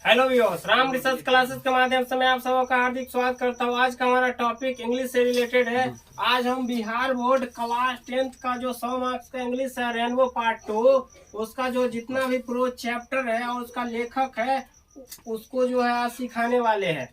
Hello viewers, Ram research classes के माध्यम से मैं आप सबों का हार्दिक स्वागत करता हूँ। आज का हमारा टॉपिक इंग्लिश से रिलेटेड है। आज हम बिहार बोर्ड क्लास 10th का जो 100 मार्क्स का इंग्लिश है रेनबो पार्ट 2, उसका जो जितना भी प्रोज चैप्टर है और उसका लेखक है उसको जो है आज सिखाने वाले हैं।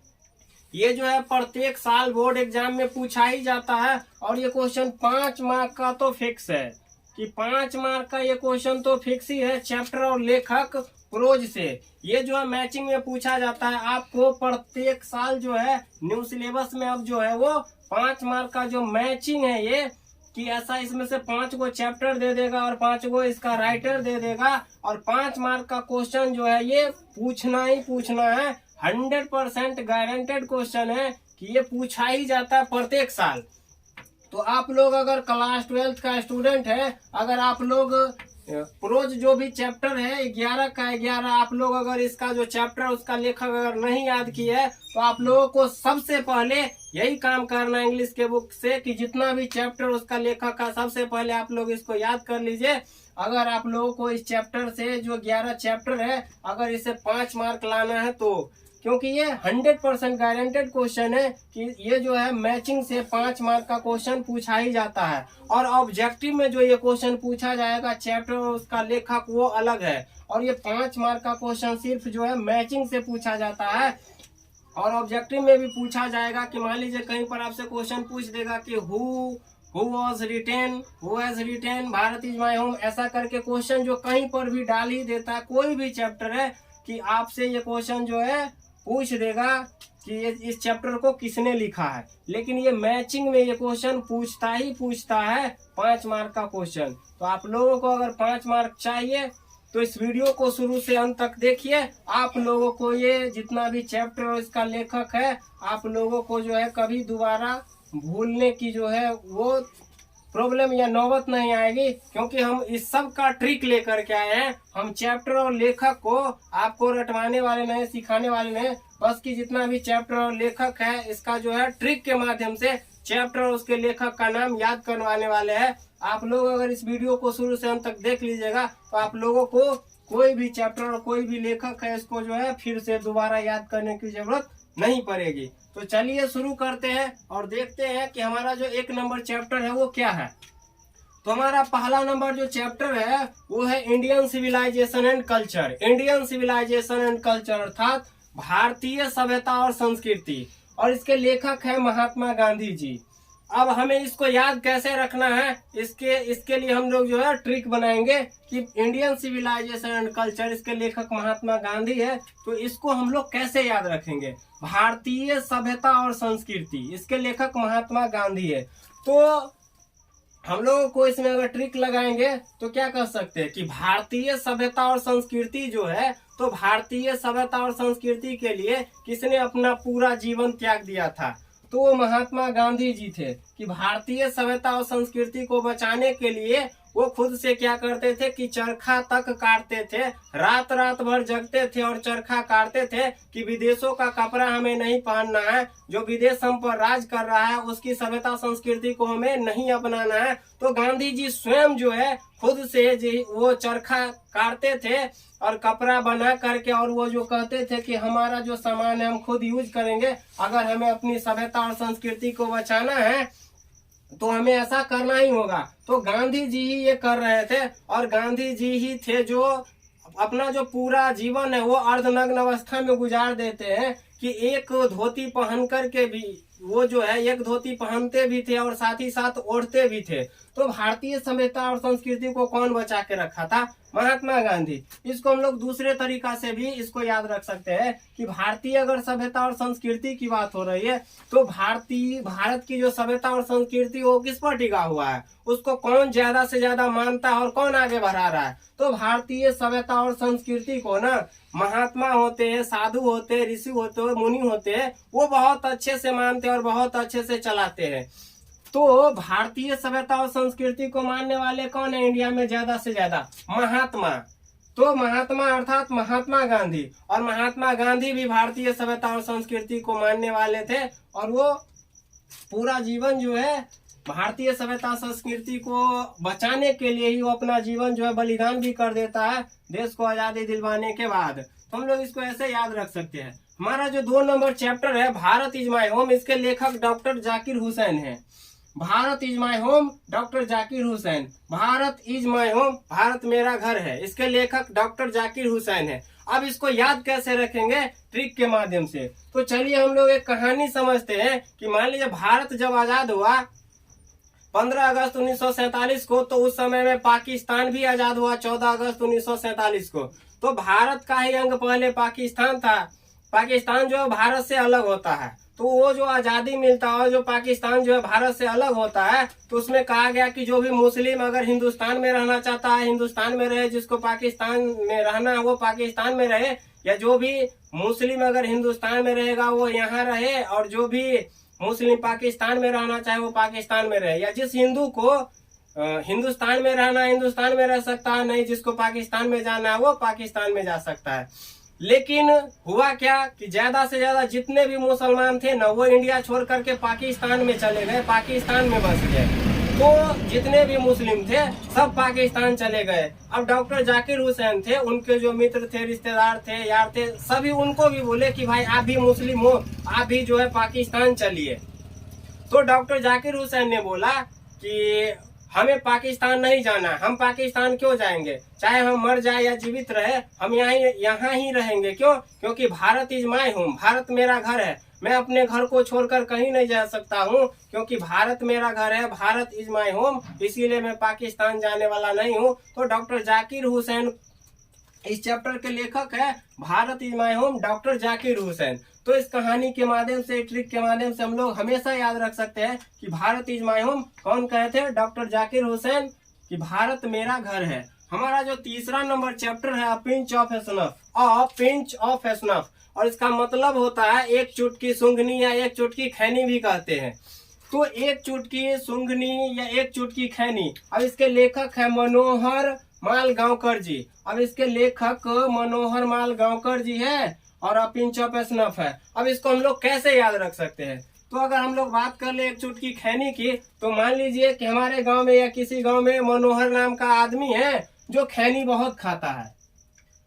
ये जो है प्रत्येक साल बोर्ड एग्जाम में पूछा ही जाता है और ये क्वेश्चन 5 मार्क का तो फिक्स है कि 5 मार्क का ये क्वेश्चन तो फिक्स ही है। चैप्टर और लेखक प्रोज से ये जो है मैचिंग में पूछा जाता है। आपको प्रत्येक साल जो है न्यू सिलेबस में अब जो है वो 5 मार्क का जो मैचिंग है ये कि ऐसा इसमें से 5 को चैप्टर दे देगा और 5 को इसका राइटर दे देगा और 5 मार्क का क्वेश्चन जो है ये पूछना ही पूछना है। 100% गारंटेड क्वेश्चन है कि ये पूछा ही जाता है प्रत्येक साल। तो आप लोग अगर क्लास 12th का स्टूडेंट है, अगर आप लोग प्रोज जो भी चैप्टर है 11 का 11, आप लोग अगर इसका जो चैप्टर उसका लेखक अगर नहीं याद किया है तो आप लोगों को सबसे पहले यही काम करना है इंग्लिश के बुक से कि जितना भी चैप्टर उसका लेखक का सबसे पहले आप लोग इसको याद कर लीजिए। अगर आप लोगों को इस चैप्टर से जो 11 चैप्टर है अगर इसे 5 मार्क लाना है तो, क्योंकि ये 100% गारंटेड क्वेश्चन है कि ये जो है मैचिंग से 5 मार्क का क्वेश्चन पूछा ही जाता है। और ऑब्जेक्टिव में जो ये क्वेश्चन पूछा जाएगा चैप्टर और उसका लेखक वो अलग है और ये 5 मार्क का क्वेश्चन सिर्फ जो है मैचिंग से पूछा जाता है। और ऑब्जेक्टिव में भी पूछा जाएगा कि मान लीजिए कहीं पर आपसे क्वेश्चन पूछ देगा कि who has retain Bharat is my home, ऐसा करके क्वेश्चन जो कहीं पर भी डाल ही देता है। कोई भी चैप्टर है कि आपसे ये क्वेश्चन जो है पूछ देगा कि ये इस चैप्टर को किसने लिखा है, लेकिन ये मैचिंग में ये क्वेश्चन पूछता ही पूछता है 5 मार्क का क्वेश्चन। तो आप लोगों को अगर 5 मार्क चाहिए तो इस वीडियो को शुरू से अंत तक देखिए। आप लोगों को ये जितना भी चैप्टर और इसका लेखक है आप लोगों को जो है कभी दोबारा भूलने की जो है वो प्रॉब्लम या नौबत नहीं आएगी, क्योंकि हम इस सब का ट्रिक लेकर के आए हैं। हम चैप्टर और लेखक को आपको रटवाने वाले नहीं, सिखाने वाले नहीं, बस कि जितना भी चैप्टर और लेखक है इसका जो है ट्रिक के माध्यम से चैप्टर और उसके लेखक का नाम याद करवाने वाले हैं। आप लोग अगर इस वीडियो को शुरू से अंत तक देख लीजिएगा तो आप लोगों को कोई भी चैप्टर और कोई भी लेखक है इसको जो है फिर से दोबारा याद करने की जरूरत नहीं पड़ेगी। तो चलिए शुरू करते हैं और देखते हैं कि हमारा जो 1 नंबर चैप्टर है वो क्या है। तो हमारा पहला नंबर जो चैप्टर है वो है Indian civilisation and culture. Indian civilisation and culture अर्थात भारतीय सभ्यता और संस्कृति, और इसके लेखक है महात्मा गांधी जी। अब हमें इसको याद कैसे रखना है, इसके लिए हम लोग जो है ट्रिक बनाएंगे कि इंडियन सिविलाइजेशन एंड कल्चर, इसके लेखक महात्मा गांधी है, तो इसको हम लोग कैसे याद रखेंगे। भारतीय सभ्यता और संस्कृति, इसके लेखक महात्मा गांधी है। तो हम लोगों को इसमें अगर ट्रिक लगाएंगे तो क्या कर सकते हैं कि भारतीय सभ्यता और संस्कृति जो है, तो भारतीय सभ्यता और संस्कृति के लिए किसने अपना पूरा जीवन त्याग दिया था, तो वो महात्मा गांधी जी थे। कि भारतीय सभ्यता और संस्कृति को बचाने के लिए वो खुद से क्या करते थे कि चरखा तक काटते थे, रात रात भर जगते थे और चरखा काटते थे कि विदेशों का कपड़ा हमें नहीं पहनना है, जो विदेश हम पर राज कर रहा है उसकी सभ्यता संस्कृति को हमें नहीं अपनाना है। तो गांधी जी स्वयं जो है खुद से वो चरखा काटते थे और कपड़ा बना करके, और वो जो कहते थे कि हमारा जो सामान है हम खुद यूज करेंगे, अगर हमें अपनी सभ्यता और संस्कृति को बचाना है तो हमें ऐसा करना ही होगा। तो गांधी जी ही ये कर रहे थे और गांधी जी ही थे जो अपना जो पूरा जीवन है वो अर्धनग्न अवस्था में गुजार देते हैं कि एक धोती पहन करके भी वो जो है एक धोती पहनते भी थे और साथ ही साथ ओढ़ते भी थे। तो भारतीय सभ्यता और संस्कृति को कौन बचा के रखा था? महात्मा गांधी। इसको हम लोग दूसरे तरीका से भी इसको याद रख सकते हैं कि भारतीय अगर सभ्यता और संस्कृति की बात हो रही है तो भारत की जो सभ्यता और संस्कृति वो किस पर टिका हुआ है, उसको कौन ज्यादा से ज्यादा मानता है और कौन आगे बढ़ा रहा है। तो भारतीय सभ्यता और संस्कृति को ना महात्मा होते हैं, साधु होते हैं, ऋषि होते हैं, मुनि होते हैं, वो बहुत अच्छे से मानते हैं और बहुत अच्छे से चलाते हैं। तो भारतीय सभ्यता और संस्कृति को मानने वाले कौन है इंडिया में ज्यादा से ज्यादा? महात्मा। तो महात्मा अर्थात महात्मा गांधी, और महात्मा गांधी भी भारतीय सभ्यता और संस्कृति को मानने वाले थे और वो पूरा जीवन जो है भारतीय सभ्यता संस्कृति को बचाने के लिए ही वो अपना जीवन जो है बलिदान भी कर देता है देश को आजादी दिलवाने के बाद। तो हम लोग इसको ऐसे याद रख सकते हैं। हमारा जो 2 नंबर चैप्टर है भारत इज माय होम, इसके लेखक डॉक्टर जाकिर हुसैन है। Bharat is my home, doctor Zakir Hussain. Bharat is my home, Bharat मेरा घर है, इसके लेखक डॉक्टर जाकिर हुसैन है। अब इसको याद कैसे रखेंगे? ट्रिक के माध्यम से। तो चलिए हम लोग एक कहानी समझते हैं कि मान लीजिए भारत जब आजाद हुआ 15 अगस्त 1947 को, तो उस समय में पाकिस्तान भी आजाद हुआ 14 अगस्त 1947 को। तो भारत का ही अंग पहले पाकिस्तान था। पाकिस्तान जो है भारत से अलग होता है, तो वो जो आजादी मिलता है, जो पाकिस्तान जो है भारत से अलग होता है, तो उसमें कहा गया कि जो भी मुस्लिम अगर हिंदुस्तान में रहना चाहता है हिंदुस्तान में रहे, जिसको पाकिस्तान में रहना है वो पाकिस्तान में रहे, या जो भी मुस्लिम अगर हिंदुस्तान में रहेगा वो यहाँ रहे, और जो भी मुस्लिम पाकिस्तान में रहना चाहे वो पाकिस्तान में रहे। या जिस हिंदू को हिंदुस्तान में रहना हिंदुस्तान में रह सकता है, नहीं जिसको पाकिस्तान में जाना है वो पाकिस्तान में जा सकता है। लेकिन हुआ क्या कि ज्यादा से ज्यादा जितने भी मुसलमान थे ना, वो इंडिया छोड़ करके पाकिस्तान में चले गए, पाकिस्तान में बस गए। तो जितने भी मुस्लिम थे सब पाकिस्तान चले गए। अब डॉक्टर जाकिर हुसैन थे, उनके जो मित्र थे, रिश्तेदार थे, यार थे, सभी उनको भी बोले कि भाई आप भी मुस्लिम हो, आप भी जो है पाकिस्तान चलिए। तो डॉक्टर जाकिर हुसैन ने बोला कि हमें पाकिस्तान नहीं जाना, हम पाकिस्तान क्यों जाएंगे, चाहे हम मर जाए या जीवित रहे, हम यहाँ ही रहेंगे। क्यों? क्योंकि Bharat is my home, Bharat मेरा घर है, मैं अपने घर को छोड़कर कहीं नहीं जा सकता हूँ, क्योंकि भारत मेरा घर है, भारत इज माय होम, इसीलिए मैं पाकिस्तान जाने वाला नहीं हूँ। तो डॉक्टर जाकिर हुसैन इस चैप्टर के लेखक है, Bharat is my home, doctor Zakir Hussain. तो इस कहानी के माध्यम से, ट्रिक के माध्यम से हम लोग हमेशा याद रख सकते हैं कि भारत इज माय होम कौन कहे थे? डॉक्टर जाकिर हुसैन, कि भारत मेरा घर है। हमारा जो 3रा नंबर चैप्टर है pinch of snuff, pinch of snuff, और इसका मतलब होता है एक चुटकी सूंघनी या एक चुटकी खैनी भी कहते हैं। तो एक चुटकी सूंघनी या एक चुटकी खैनी। अब इसके लेखक है मनोहर माल गांवकर जी। अब इसके लेखक मनोहर माल गांवकर जी है, और पिंच ऑफ स्नफ है। अब इसको हम लोग कैसे याद रख सकते हैं? तो अगर हम लोग बात कर ले एक चुटकी खैनी की, तो मान लीजिए कि हमारे गांव में या किसी गांव में मनोहर नाम का आदमी है जो खैनी बहुत खाता है।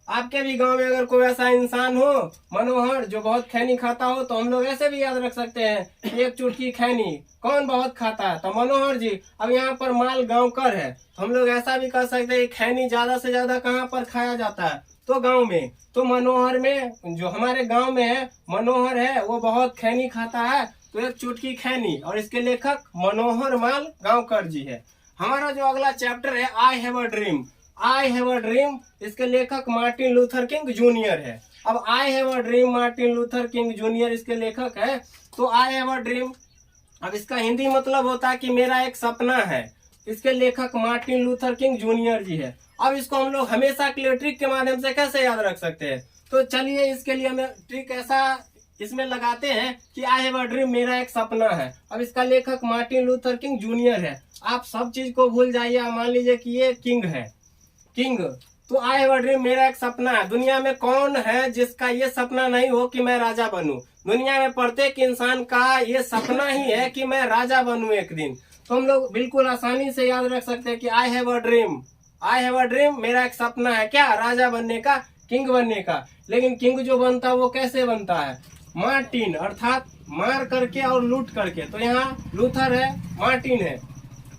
आपके भी गांव में अगर कोई ऐसा इंसान हो मनोहर जो बहुत खैनी खाता हो, तो हम लोग ऐसे भी याद रख सकते हैं कि एक चुटकी खैनी कौन बहुत खाता है? तो मनोहर जी। अब यहाँ पर माल गांवकर है, तो हम लोग ऐसा भी कह सकते हैं खैनी ज्यादा से ज्यादा कहाँ पर खाया जाता है? तो गांव में। तो मनोहर में, जो हमारे गांव में है मनोहर है, वो बहुत खैनी खाता है, तो एक चुटकी खैनी, और इसके लेखक मनोहर माल गांवकर जी है। हमारा जो अगला चैप्टर है I have a dream, I have a dream, इसके लेखक मार्टिन लूथर किंग जूनियर है। अब I have a dream Martin Luther king junior इसके लेखक है। तो आई हैव अ ड्रीम, अब इसका हिंदी मतलब होता है कि मेरा एक सपना है, इसके लेखक मार्टिन लूथर किंग जूनियर जी है। अब इसको हम लोग हमेशा के लिए ट्रिक के माध्यम से कैसे याद रख सकते हैं? तो चलिए इसके लिए हमें ट्रिक ऐसा इसमें लगाते हैं कि आई हैव अ ड्रीम मेरा एक सपना है। अब इसका लेखक मार्टिन लूथर किंग जूनियर है। आप सब चीज को भूल जाइए, मान लीजिए कि ये किंग है, किंग। तो आई हैव अ ड्रीम मेरा एक सपना है। दुनिया में कौन है जिसका ये सपना नहीं हो कि मैं राजा बनूं? दुनिया में प्रत्येक इंसान का ये सपना ही है कि मैं राजा बनूं एक दिन। तो हम लोग बिल्कुल आसानी से याद रख सकते हैं कि I have a dream, I have a dream मेरा एक सपना है, क्या? राजा बनने का, किंग बनने का। लेकिन किंग जो बनता है वो कैसे बनता है? मार्टिन, अर्थात मार करके और लूट करके। तो यहाँ लूथर है, मार्टिन है।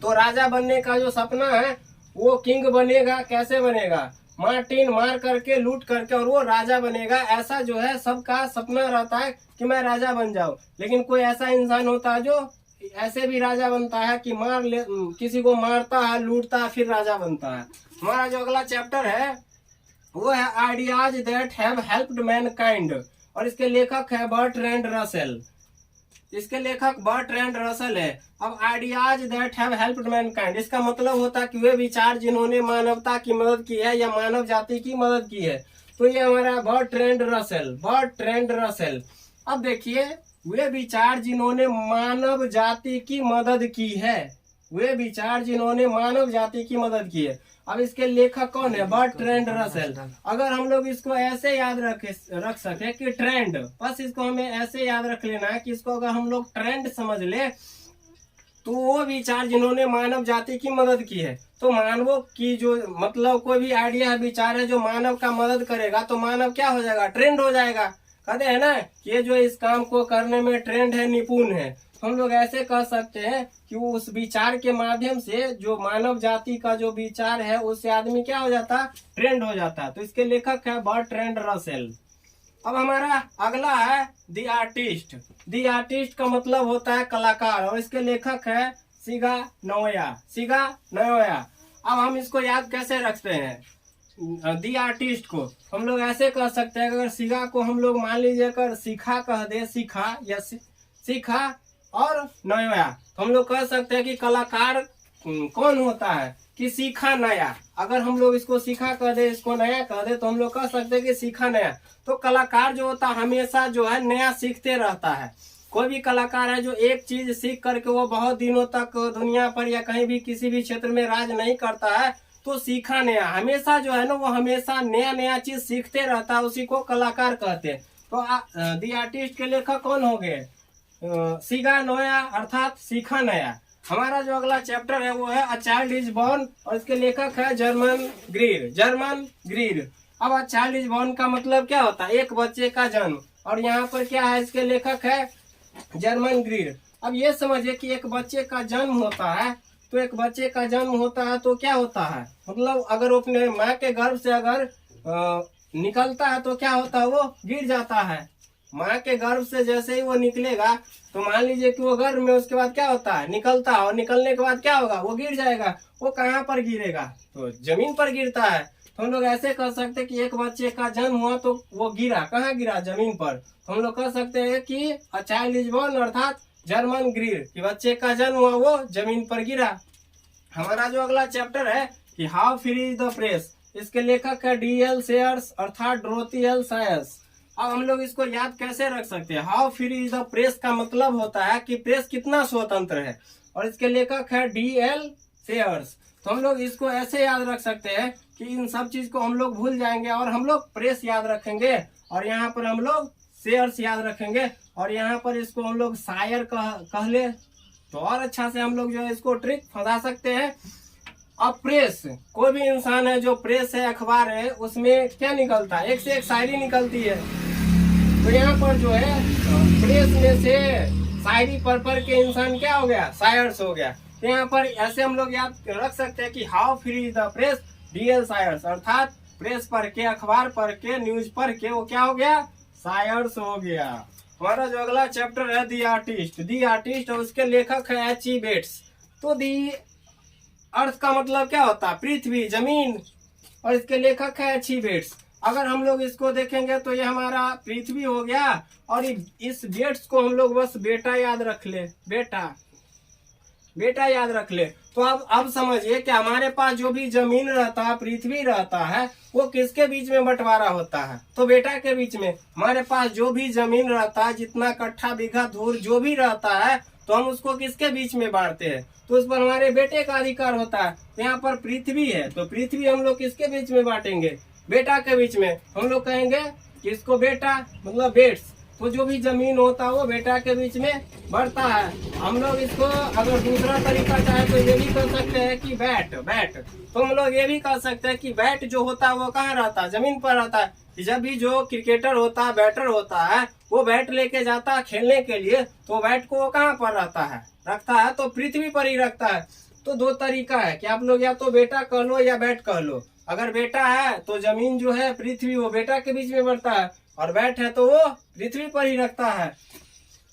तो राजा बनने का जो सपना है वो किंग बनेगा, कैसे बनेगा? मार्टिन मार करके, लूट करके, और वो राजा बनेगा। ऐसा जो है सबका सपना रहता है कि मैं राजा बन जाऊं। लेकिन कोई ऐसा इंसान होता है जो ऐसे भी राजा बनता है कि किसी को मारता है, लूटता है, फिर राजा बनता है। हमारा जो अगला चैप्टर है वो है ideas that have helped Mankind, और इसके लेखक है बर्ट्रैंड रसेल। इसके लेखक बर्ट्रैंड रसेल है। अब ideas that have helped Mankind, इसका मतलब होता है कि वे विचार जिन्होंने मानवता की मदद की है या मानव जाति की मदद की है। तो ये हमारा बर्ट्रैंड रसेल, बर्ट्रैंड रसेल। अब देखिए, वे विचार जिन्होंने मानव जाति की मदद की है, वे विचार जिन्होंने मानव जाति की मदद की है। अब इसके लेखक कौन है? Bertrand Russell. अगर हम लोग इसको ऐसे याद रख सके कि ट्रेंड, बस इसको हमें ऐसे याद रख लेना है कि इसको अगर हम लोग ट्रेंड समझ ले तो वो विचार जिन्होंने मानव जाति की मदद की है। तो मानवों की जो मतलब कोई भी आइडिया है, विचार है जो मानव का मदद करेगा, तो मानव क्या हो जाएगा, ट्रेंड हो जाएगा। कहते हैं ना कि ये जो इस काम को करने में ट्रेंड है, निपुण है। हम लोग ऐसे कह सकते हैं कि वो उस विचार के माध्यम से जो मानव जाति का जो विचार है उससे आदमी क्या हो जाता, ट्रेंड हो जाता। तो इसके लेखक है बर्ट्रैंड रसेल। अब हमारा अगला है दी आर्टिस्ट। दी आर्टिस्ट का मतलब होता है कलाकार, और इसके लेखक है सिगा नोया। सिगा नोया। अब हम इसको याद कैसे रखते हैं दी आर्टिस्ट को? हम लोग ऐसे कह सकते हैं, अगर सिगा को हम लोग मान लीजिए अगर सीखा कह दे, सीखा या सीखा और नया, तो हम लोग कह सकते हैं कि कलाकार कौन होता है, कि सीखा नया। अगर हम लोग इसको सीखा कह दे, इसको नया कह दे, तो हम लोग कह सकते हैं कि सीखा नया। तो कलाकार जो होता है हमेशा जो है नया सीखते रहता है। कोई भी कलाकार है जो एक चीज सीख करके वो बहुत दिनों तक दुनिया पर या कहीं भी किसी भी क्षेत्र में राज नहीं करता है, तो सीखा नया। हमेशा जो है ना वो हमेशा नया नया चीज सीखते रहता है, उसी को कलाकार कहते हैं। तो दी आर्टिस्ट के लेखक कौन हो गए, सीगा नोया अर्थात सीखा नया। हमारा जो अगला चैप्टर है वो है अ चाइल्ड इज बॉर्न, और इसके लेखक है जर्मन ग्रीर। German Greer. अब अ चाइल्ड इज बॉर्न का मतलब क्या होता है, एक बच्चे का जन्म, और यहाँ पर क्या है, इसके लेखक है जर्मन ग्रीर। अब ये समझिए कि एक बच्चे का जन्म होता है, तो एक बच्चे का जन्म होता है तो क्या होता है, मतलब अगर वो अपने माँ के गर्भ से अगर निकलता है तो क्या होता है, वो गिर जाता है। माँ के गर्भ से जैसे ही वो निकलेगा तो मान लीजिए कि वो गर्भ में, उसके बाद क्या होता है, निकलता है, और निकलने के बाद क्या होगा, वो गिर जाएगा। वो कहाँ पर गिरेगा, तो जमीन पर गिरता है। तो हम लोग ऐसे कह सकते हैं कि एक बच्चे का जन्म हुआ तो वो गिरा, कहाँ गिरा, जमीन पर। तो हम लोग कह सकते हैं कि अ चाइल्ड इज बॉर्न अर्थात जर्मन ग्रीर, कि बच्चे का जन्म हुआ वो जमीन पर गिरा। हमारा जो अगला चैप्टर है कि how free is the press, इसके लेखक है डी.एल. सेयर्स अर्थात डोरोथी एल. सायर्स। अब हम लोग इसको याद कैसे रख सकते हैं, how free is the press का मतलब होता है कि प्रेस कितना स्वतंत्र है, और इसके लेखक है डी.एल. सेयर्स। तो हम लोग इसको ऐसे याद रख सकते हैं कि इन सब चीज को हम लोग भूल जाएंगे और हम लोग प्रेस याद रखेंगे, और यहाँ पर हम लोग शेयर्स याद रखेंगे, और यहाँ पर इसको हम लोग शायर कह ले तो और अच्छा से हम लोग जो है इसको ट्रिक फंसा सकते हैं। अब प्रेस, कोई भी इंसान है जो प्रेस है, अखबार है, उसमें क्या निकलता है, एक से एक शायरी निकलती है। तो यहाँ पर जो है प्रेस में से शायरी पढ़ के इंसान क्या हो गया, शायर्स हो गया। तो यहाँ पर ऐसे हम लोग याद रख सकते हैं कि how free is the press, DL. Sayers, अर्थात प्रेस पढ़ के, अखबार पढ़ के, न्यूज पढ़ के वो क्या हो गया, शायर्स हो गया। हमारा जो अगला चैप्टर है दी आर्टिस्ट। दी आर्टिस्ट और उसके लेखक है एच.ई. बेट्स। तो दी अर्थ का मतलब क्या होता है, पृथ्वी, जमीन, और इसके लेखक है एच.ई. बेट्स। अगर हम लोग इसको देखेंगे तो ये हमारा पृथ्वी हो गया, और इस बेट्स को हम लोग बस बेटा याद रख ले, बेटा बेटा याद रख ले। तो अब समझिए कि हमारे पास जो भी जमीन रहता है, पृथ्वी रहता है, वो किसके बीच में बंटवारा होता है, तो बेटा के बीच में। हमारे पास जो भी जमीन रहता है, जितना कट्ठा बीघा धूर जो भी रहता है, तो हम उसको किसके बीच में बांटते हैं, तो उस पर हमारे बेटे का अधिकार होता है। यहाँ पर पृथ्वी है, तो पृथ्वी हम लोग किसके बीच में बांटेंगे, बेटा के बीच में। हम लोग कहेंगे कि इसको बेटा मतलब बेट्स, तो जो भी जमीन होता है वो बेटा के बीच में बढ़ता है। हम लोग इसको अगर दूसरा तरीका चाहे तो ये भी कर सकते हैं कि बैट, तो हम लोग ये भी कर सकते हैं कि बैट जो होता है वो कहाँ रहता है, जमीन पर रहता है। जब भी जो क्रिकेटर होता है, बैटर होता है, वो बैट लेके जाता है खेलने के लिए, तो बैट को वो कहाँ पर रखता है, तो पृथ्वी पर ही रखता है। तो दो तरीका है कि आप लोग या तो बेटा कह लो या बैट कह लो। अगर बेटा है तो जमीन जो है पृथ्वी वो बेटा के बीच में बढ़ता है, और बैट है तो वो पृथ्वी पर ही रखता है।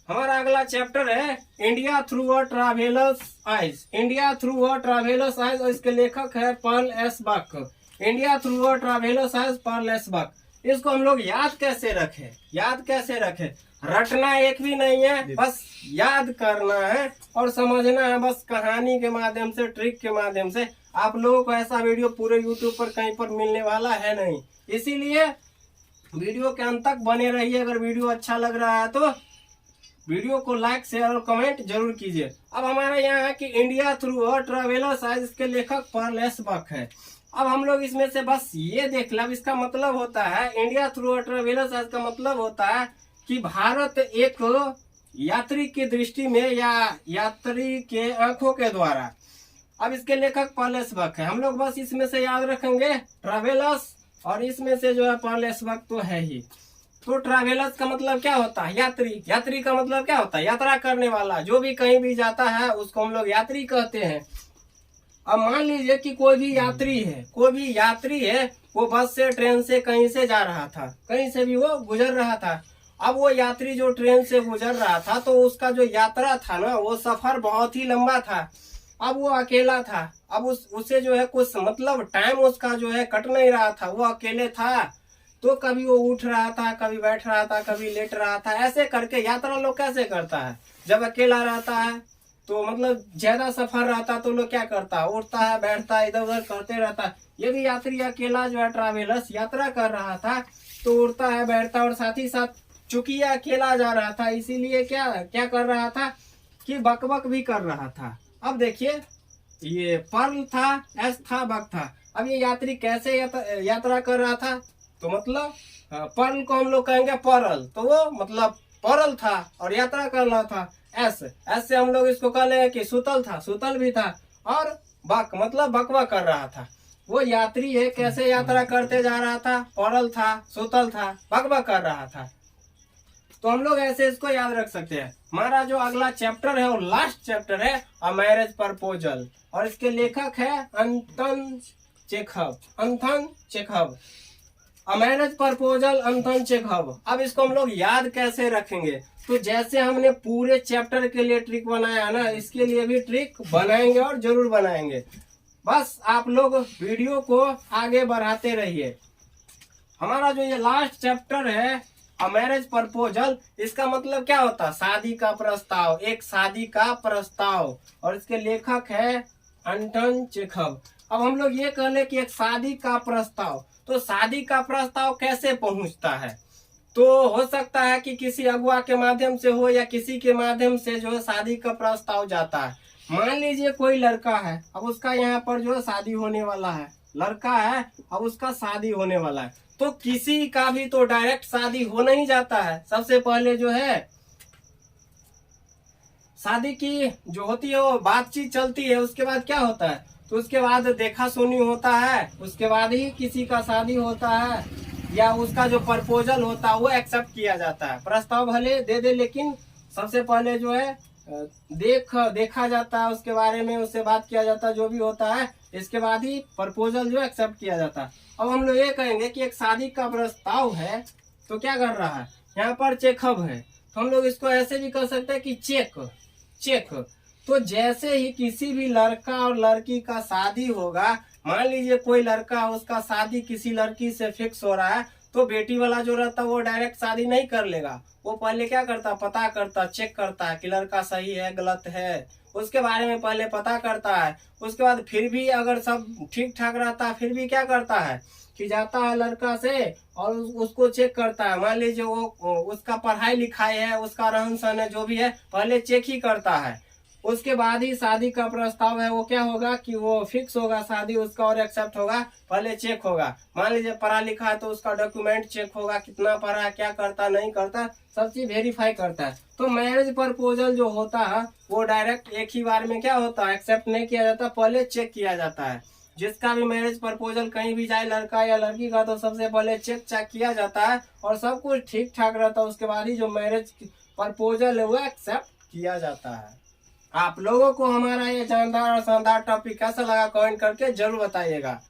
हमारा अगला चैप्टर है India through a traveller's eyes. India through a traveller's eyes, और इसके लेखक है Pearl S Buck. India through a traveller's eyes, Pearl S Buck. इसको हम लोग याद कैसे रखें, रटना एक भी नहीं है, बस याद करना है और समझना है, बस कहानी के माध्यम से, ट्रिक के माध्यम से। आप लोगों को ऐसा वीडियो पूरे यूट्यूब पर कहीं पर मिलने वाला है नहीं, इसीलिए वीडियो के अंत तक बने रहिए। अगर वीडियो अच्छा लग रहा है तो वीडियो को लाइक, शेयर और कमेंट जरूर कीजिए। अब हमारा यहाँ है कि India through a traveller's eyes, इसके लेखक पर्ल एस बक है। अब हम लोग इसमें से बस ये देख लो, इसका मतलब होता है India through a traveller's eyes का मतलब होता है कि भारत एक यात्री की दृष्टि में या यात्री के आंखों के द्वारा। अब इसके लेखक पॉल एसबक है। हम लोग बस इसमें से याद रखेंगे ट्रेवलर्स, और इसमें से जो है पॉल एसबक तो है ही। तो ट्रेवलर्स का मतलब क्या होता है? यात्री। यात्री का मतलब क्या होता है? यात्रा करने वाला। जो भी कहीं भी जाता है उसको हम लोग यात्री कहते हैं। अब मान लीजिए कि कोई भी यात्री है, वो बस से, ट्रेन से, कहीं से जा रहा था, कहीं से भी वो गुजर रहा था। अब वो यात्री जो ट्रेन से गुजर रहा था, तो उसका जो यात्रा था ना, वो सफर बहुत ही लंबा था। अब वो अकेला था। अब उसे जो है कुछ मतलब टाइम उसका जो है कट नहीं रहा था, वो अकेले था। तो कभी वो उठ रहा था, कभी बैठ रहा था, कभी लेट रहा था। ऐसे करके यात्रा लोग कैसे करता है? जब अकेला रहता है तो मतलब ज्यादा सफर रहता तो लोग क्या करता है? उठता है, बैठता है, इधर उधर करते रहता है। ये भी यात्री अकेला जो है ट्रैवलर्स यात्रा कर रहा था, तो उठता है, बैठता, और साथ ही साथ चूंकि ये अकेला जा रहा था, इसीलिए क्या क्या कर रहा था कि बकबक भी कर रहा था। अब देखिए, ये पर्ल था, एस था, बक था। अब ये यात्री कैसे यात्रा कर रहा था? तो मतलब पर्ल को हम लोग कहेंगे परल, तो वो मतलब परल था और यात्रा कर रहा था। एस से हम लोग इसको कह लेंगे कि सुतल था, सुतल भी था। और बक मतलब बकवा कर रहा था। वो यात्री है, कैसे यात्रा करते जा रहा था? परल था, सुतल था, बकवा कर रहा था। तो हम लोग ऐसे इसको याद रख सकते हैं। हमारा जो अगला चैप्टर है वो लास्ट चैप्टर है, अ मैरिज प्रपोजल, और इसके लेखक है Anton Chekhov. A marriage proposal, Anton Chekhov. अब इसको हम लोग याद कैसे रखेंगे? तो जैसे हमने पूरे चैप्टर के लिए ट्रिक बनाया ना, इसके लिए भी ट्रिक बनाएंगे और जरूर बनाएंगे। बस आप लोग वीडियो को आगे बढ़ाते रहिए। हमारा जो ये लास्ट चैप्टर है, अ मैरिज प्रपोजल, इसका मतलब क्या होता है? शादी का प्रस्ताव, एक शादी का प्रस्ताव। और इसके लेखक है अंटन चेखव। अब हम लोग ये कह ले कि एक शादी का प्रस्ताव, तो शादी का प्रस्ताव कैसे पहुंचता है? तो हो सकता है कि किसी अगुआ के माध्यम से हो, या किसी के माध्यम से जो है शादी का प्रस्ताव जाता है। मान लीजिए कोई लड़का है, अब उसका यहाँ पर जो है शादी होने वाला है। लड़का है, अब उसका शादी होने वाला है, तो किसी का भी तो डायरेक्ट शादी हो नहीं जाता है। सबसे पहले जो है शादी की जो होती है वो बातचीत चलती है, उसके बाद क्या होता है? तो उसके बाद देखा सुनी होता है, उसके बाद ही किसी का शादी होता है, या उसका जो प्रपोजल होता है वो एक्सेप्ट किया जाता है। प्रस्ताव भले दे दे, लेकिन सबसे पहले जो है देखा जाता है, उसके बारे में उससे बात किया जाता है, जो भी होता है, इसके बाद ही प्रपोजल जो एक्सेप्ट किया जाता है। अब हम लोग ये कहेंगे कि एक शादी का प्रस्ताव है, तो क्या कर रहा है? यहाँ पर चेखव है, तो हम लोग इसको ऐसे भी कर सकते हैं कि चेक। तो जैसे ही किसी भी लड़का और लड़की का शादी होगा, मान लीजिए कोई लड़का, उसका शादी किसी लड़की से फिक्स हो रहा है, तो बेटी वाला जो रहता है वो डायरेक्ट शादी नहीं कर लेगा। वो पहले क्या करता? पता करता, चेक करता है कि लड़का सही है, गलत है, उसके बारे में पहले पता करता है। उसके बाद फिर भी अगर सब ठीक ठाक रहता है, फिर भी क्या करता है कि जाता है लड़का से और उसको चेक करता है। मान लीजिए वो उसका पढ़ाई लिखाई है, उसका रहन सहन है, जो भी है, पहले चेक ही करता है। उसके बाद ही शादी का प्रस्ताव है वो क्या होगा कि वो फिक्स होगा, शादी उसका और एक्सेप्ट होगा। पहले चेक होगा, मान लीजिए पढ़ा लिखा है तो उसका डॉक्यूमेंट चेक होगा, कितना पढ़ा है, क्या करता, नहीं करता, सब चीज वेरीफाई करता है। तो मैरिज प्रपोजल जो होता है वो डायरेक्ट एक ही बार में क्या होता है? एक्सेप्ट नहीं किया जाता, पहले चेक किया जाता है। जिसका भी मैरिज प्रपोजल कहीं भी जाए, लड़का या लड़की का, तो सबसे पहले चेक किया जाता है, और सब कुछ ठीक ठाक रहता है, उसके बाद ही जो मैरिज प्रपोजल है वो एक्सेप्ट किया जाता है। आप लोगों को हमारा ये जानदार और शानदार टॉपिक कैसा लगा, कमेंट करके जरूर बताइएगा।